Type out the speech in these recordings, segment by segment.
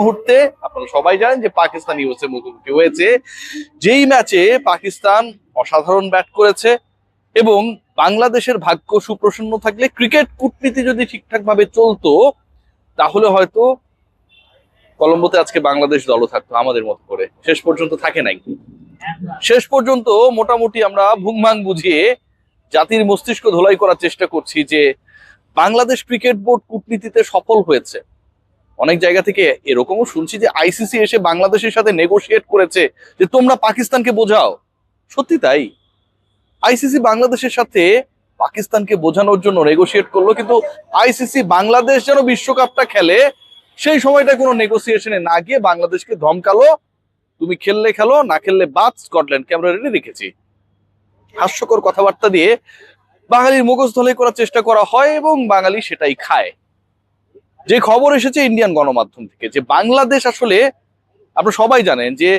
মুহূর্তে আপনারা সবাই জানেন যে পাকিস্তান ইউএসএ মুখোমুখি হয়েছে, যেই ম্যাচে পাকিস্তান অসাধারণ ব্যাট করেছে এবং বাংলাদেশের ভাগ্য সুপ্রসন্ন থাকলে, ক্রিকেট কূটনীতি যদি ঠিকঠাক ভাবে চলতো, তাহলে হয়তো কলম্বোতে আজকে বাংলাদেশ দলও থাকতো আমাদের মতো করে। শেষ পর্যন্ত থাকে নাই। শেষ পর্যন্ত মোটামুটি আমরা ভুংভাং বুঝিয়ে জাতির মস্তিষ্ক ধোলাই করার চেষ্টা করছি যে বাংলাদেশ ক্রিকেট বোর্ড কূটনীতিতে সফল হয়েছে। অনেক জায়গা থেকে এরকমও শুনছি যে আইসিসি এসে বাংলাদেশের সাথে নেগোশিয়েট করেছে যে তোমরা পাকিস্তানকে বোঝাও। সত্যি তাই, আইসিসি বাংলাদেশের সাথে পাকিস্তানকে বোঝানোর জন্য নেগোশিয়েট করলো, কিন্তু আইসিসি বাংলাদেশ যেন বিশ্বকাপটা খেলে সেই সময়টা কোনো নেগোসিয়েশনে না গিয়ে বাংলাদেশকে ধমকালো, তুমি খেললে খেলো, না খেললে বাদ, স্কটল্যান্ডকে আমরা রেডি রেখেছি। হাস্যকর কথাবার্তা দিয়ে বাঙালির মগজ ধলাই করার চেষ্টা করা হয় এবং বাঙালি সেটাই খায়। যে খবর এসেছে ইন্ডিয়ান গণমাধ্যম থেকে যে বাংলাদেশ আসলে, আপনারা সবাই জানেন যে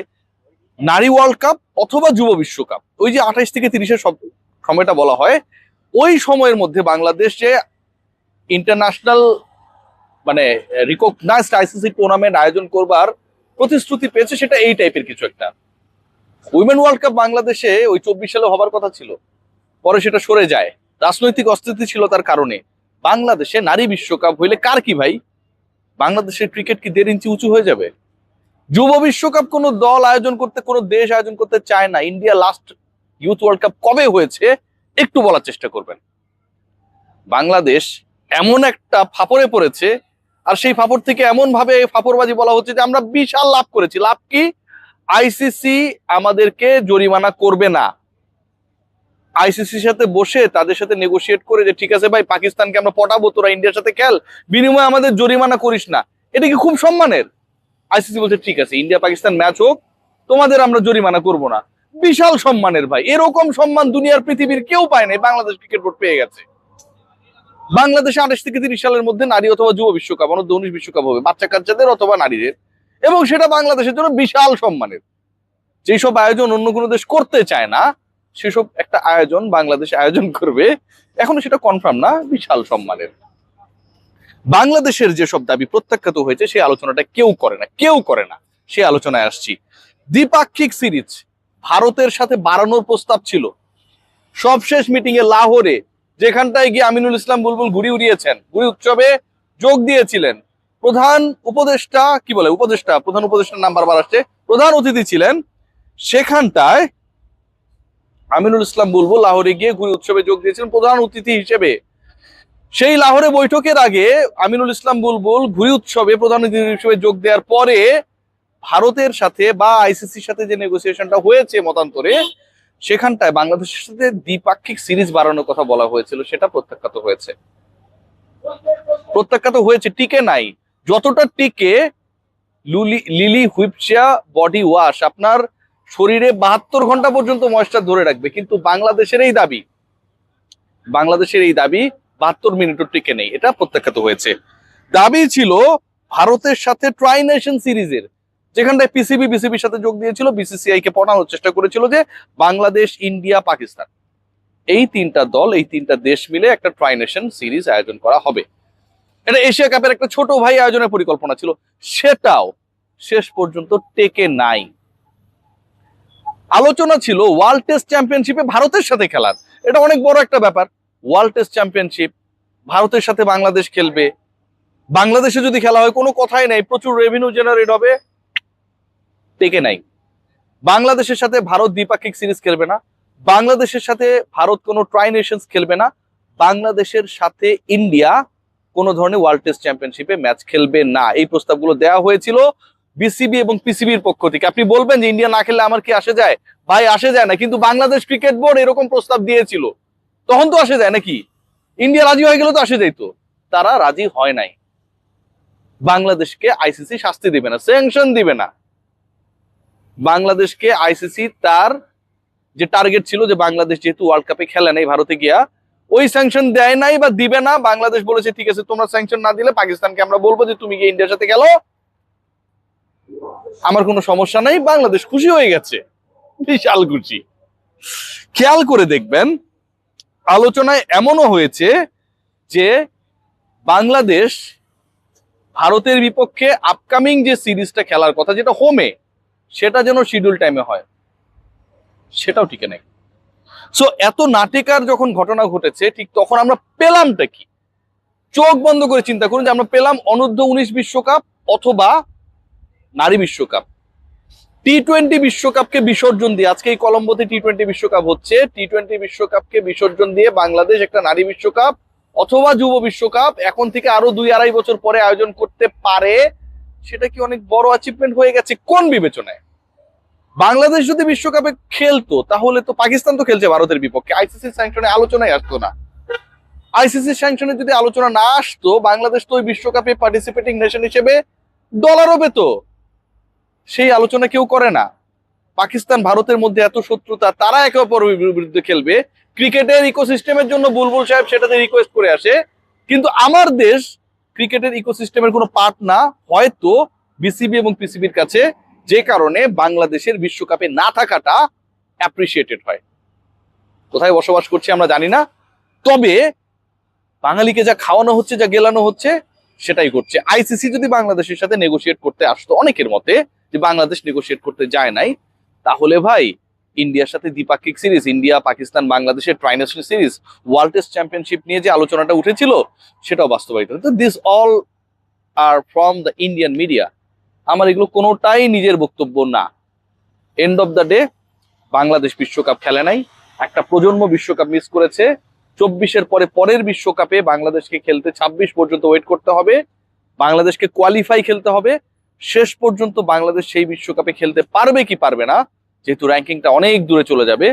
নারী ওয়ার্ল্ড কাপ অথবা যুব বিশ্বকাপ, ওই যে 28 থেকে 30-এর সময়টা বলা হয়, ওই সময়ের মধ্যে বাংলাদেশ যে ইন্টারন্যাশনাল মানে রিকগনাইজড আইসিসি টুর্নামেন্ট আয়োজন করবার প্রতিশ্রুতি পেয়েছে, সেটা এই টাইপের কিছু একটা। উইমেন ওয়ার্ল্ড কাপ বাংলাদেশে ওই 24 সালে হবার কথা ছিল, পরে সেটা সরে যায়, রাজনৈতিক অস্থিতি ছিল তার কারণে। বাংলাদেশে নারী বিশ্বকাপ হইলে কার কি ভাই? বাংলাদেশের ক্রিকেট কি 1.5 ইঞ্চি উঁচু হয়ে যাবে? যুব বিশ্বকাপ কোনো দল আয়োজন করতে, কোনো দেশ আয়োজন করতে চায় না। India last youth world cup কবে হয়েছে একটু বলার চেষ্টা করবেন। বাংলাদেশ এমন একটা ফাপড়ে পড়েছে, আর সেই ফাপড় থেকে এমন ভাবে ফাপড়বাজি বলা হচ্ছে যে আমরা বিশাল লাভ করেছি। লাভ কি? আইসিসি আমাদেরকে জরিমানা করবে না। আইসিসির সাথে বসে তাদের সাথে নেগোশিয়েট করে যে ঠিক আছে ভাই, পাকিস্তানকে আমরা পটাবো, তোরা ইন্ডিয়ার সাথে খেল, বিনিময়ে আমাদের জরিমানা করিস না। এটা কি খুব সম্মানের? আইসিসি বলছে ঠিক আছে, ইন্ডিয়া পাকিস্তান ম্যাচ হোক, তোমাদের আমরা জরিমানা করব না। বিশাল সম্মানের ভাই, এরকম সম্মান দুনিয়ার পৃথিবীর কেউ পায় নাই, বাংলাদেশ ক্রিকেট বোর্ড পেয়ে গেছে। বাংলাদেশে 28 থেকে 30 সালের মধ্যে নারী অথবা যুব বিশ্বকাপ, অনূর্ধ্ব 19 বিশ্বকাপ হবে, বাচ্চা কাচ্চাদের অথবা নারীদের, এবং সেটা বাংলাদেশের জন্য বিশাল সম্মানের। যেসব আয়োজন অন্য কোনো দেশ করতে চায় না, সেসব একটা আয়োজন বাংলাদেশ আয়োজন করবে, এখনো সেটা কনফার্ম না, বিশাল সম্মানের। বাংলাদেশের যেসব দাবি প্রত্যাখ্যাত হয়েছে সেই আলোচনাটা কেউ করে না, কেউ করে না। সেই আলোচনায় আসছি। দ্বিপাক্ষিক সিরিজ ভারতের সাথে বাড়ানোর প্রস্তাব ছিল সবশেষ মিটিং এ লাহোরে, যেখানটায় গিয়ে আমিনুল ইসলাম বুলবুল ঘুড়ি উড়িয়েছেন, ঘুড়ি উৎসবে যোগ দিয়েছিলেন। প্রধান উপদেষ্টা, কি বলে উপদেষ্টা, প্রধান উপদেষ্টার নাম বারবার আসছে, প্রধান অতিথি ছিলেন। সেখানটায় আমিনুল ইসলাম বুলবুল লাহোরে গিয়ে ঘুড়ি উৎসবে যোগ দিয়েছিলেন প্রধান অতিথি হিসেবে। সেই লাহোরে বৈঠকের আগে আমিনুল ইসলাম বুলবুল ঘুড়ি উৎসবে প্রধান অতিথি হিসেবে যোগ দেওয়ার পরে ভারতের সাথে বা আইসিসির সাথে যে নেগোসিয়েশনটা হয়েছে মতান্তরে, সেখানটায় বাংলাদেশের সাথে দ্বিপাক্ষিক সিরিজ বাড়ানোর কথা বলা হয়েছিল, সেটা প্রত্যাখ্যাত হয়েছে। প্রত্যাখ্যাত হয়েছে, টিকে নাই। যতটা টিকে লিলি হুইপচিয়া বডি ওয়াশ আপনার শরীরে 72 ঘন্টা পর্যন্ত ময়েশ্চার ধরে রাখবে, কিন্তু বাংলাদেশের এই দাবি, 72 মিনিটও টিকে নেই, এটা প্রত্যাখ্যাত হয়েছে। দাবি ছিল ভারতের সাথে ট্রাই নেশন সিরিজের, যেখানটায় বিসিবির সাথে যোগ দিয়েছিল, বিসিসিআই কে পটানোর চেষ্টা করেছিল যে বাংলাদেশ, ইন্ডিয়া, পাকিস্তান, এই তিনটা দল, এই তিনটা দেশ মিলে একটা ট্রাই নেশন সিরিজ আয়োজন করা হবে। এটা এশিয়া কাপের একটা ছোট ভাই আয়োজনের পরিকল্পনা ছিল, সেটাও শেষ পর্যন্ত টেকে নাই। আলোচনা ছিল ওয়ার্ল্ড টেস্ট চ্যাম্পিয়নশিপে ভারতের সাথে খেলার, এটা অনেক বড় একটা ব্যাপার। ওয়ার্ল্ড টেস্ট চ্যাম্পিয়নশিপ ভারতের সাথে বাংলাদেশ খেলবে, বাংলাদেশে যদি খেলা হয় কোনো কথাই নাই, প্রচুর রেভিনিউ জেনারেট হবে, টেকে নাই। বাংলাদেশের সাথে ভারত দ্বিপাক্ষিক সিরিজ খেলবে না, বাংলাদেশের সাথে ভারত কোনো ট্রাই নেশনস খেলবে না, বাংলাদেশের সাথে ইন্ডিয়া কোনো ধরনের ওয়ার্ল্ড টেস্ট চ্যাম্পিয়নশিপে ম্যাচ খেলবে না। এই প্রস্তাবগুলো দেওয়া হয়েছিল বিসিবি এবং পিসিবির পক্ষ থেকে। আপনি বলবেন যে ইন্ডিয়া না খেললে আমার কি আসে যায়? ভাই আসে যায় না, কিন্তু বাংলাদেশ ক্রিকেট বোর্ড এরকম প্রস্তাব দিয়েছিল, তখন তো আসে যায় নাকি? ইন্ডিয়া রাজি হয়ে গেল তো আসে যাইতো, তারা রাজি হয় নাই। বাংলাদেশকে আইসিসি শাস্তি দিবে না, স্যাংশন দিবে না। বাংলাদেশকে আইসিসি তার যে টার্গেট ছিল যে বাংলাদেশ যেহেতু ওয়ার্ল্ড কাপে খেলে নাই ভারতে গিয়া, ওই স্যাংশন দেয় নাই বা দিবে না। বাংলাদেশ বলেছে ঠিক আছে, তোমরা স্যাংশন না দিলে পাকিস্তানকে আমরা বলবো যে তুমি গিয়ে ইন্ডিয়ার সাথে খেলো, আমার কোনো সমস্যা নাই। বাংলাদেশ খুশি হয়ে গেছে, বিশাল খুশি। খেয়াল করে দেখবেন আলোচনায় এমনও হয়েছে যে বাংলাদেশ ভারতের বিপক্ষে আপকামিং যে সিরিজটা খেলার কথা, যেটা হোমে, সেটা যেন শিডিউল টাইমে হয়, সেটাও টিকে নেই। সো এত নাটিকার যখন ঘটনা ঘটেছে, ঠিক তখন আমরা পেলামটা কি? চোখ বন্ধ করে চিন্তা করুন যে আমরা পেলাম অনূর্ধ্ব-19 বিশ্বকাপ অথবা নারী বিশ্বকাপ। টি-20 বিশ্বকাপকে বিসর্জন দিয়ে, আজকে এই কলম্বোতে টি-20 বিশ্বকাপ হচ্ছে, টি-20 বিশ্বকাপকে বিসর্জন দিয়ে বাংলাদেশ একটা নারী বিশ্বকাপ অথবা যুব বিশ্বকাপ এখন থেকে আরো 2-2.5 বছর পরে আয়োজন করতে পারে। সেটা কি অনেক বড় অ্যাচিভমেন্ট হয়ে গেছে কোন বিবেচনায়? বাংলাদেশ যদি বিশ্বকাপে খেলতো তাহলে তো, পাকিস্তান তো খেলছে ভারতের বিপক্ষে, আইসিসি স্যাংশনে আলোচনায় আসতো না। আইসিসি স্যাংশনে যদি আলোচনা না আসতো, বাংলাদেশ তো ওই বিশ্বকাপে পার্টিসিপেটিং নেশন হিসেবে ডলারও পেত। সেই আলোচনা কেউ করে না। পাকিস্তান ভারতের মধ্যে এত শত্রুতা, তারা একে অপরের বিরুদ্ধে খেলবে, ক্রিকেটের ইকোসিস্টেমের জন্য বুলবুল সাহেব সেটাতে রিকোয়েস্ট করে আসে, কিন্তু আমার দেশ ক্রিকেটের ইকোসিস্টেমের কোনো পার্ট না, হয়তো বিসিবি এবং পিসিবির কাছে, যে কারণে বাংলাদেশের বিশ্বকাপে না থাকাটা অ্যাপ্রিসিয়েটেড হয়। কোথায় বসবাস করছি আমরা জানি না, তবে বাঙালিকে যা খাওয়ানো হচ্ছে, যা গেলানো হচ্ছে, সেটাই করছে। আইসিসি যদি বাংলাদেশের সাথে নেগোশিয়েট করতে আসতো, অনেকের মতে যে বাংলাদেশ নেগোশিয়েট করতে যায় নাই, তাহলে ভাই ইন্ডিয়ার সাথে দ্বিপাক্ষিক সিরিজ, ইন্ডিয়া পাকিস্তান বাংলাদেশের ট্রাইন্যাশনাল সিরিজ, ওয়ার্ল্ড টেস্ট চ্যাম্পিয়নশিপ নিয়ে যে আলোচনাটা উঠেছিল, সেটাও বাস্তবায়িত হতো। This all are from the Indian media. আমার এগুলো কোনোটাই নিজের বক্তব্য না। End of the day, Bangladesh বিশ্বকাপ খেলে নাই, একটা প্রজন্ম বিশ্বকাপ মিস করেছে। 24-এর পরে পরের বিশ্বকাপে বাংলাদেশকে খেলতে 26 পর্যন্ত ওয়েট করতে হবে, বাংলাদেশকে কোয়ালিফাই খেলতে হবে। শেষ পর্যন্ত বাংলাদেশ সেই বিশ্বকাপে খেলতে পারবে কি পারবে না, যেহেতু র্যাঙ্কিংটা অনেক দূরে চলে যাবে,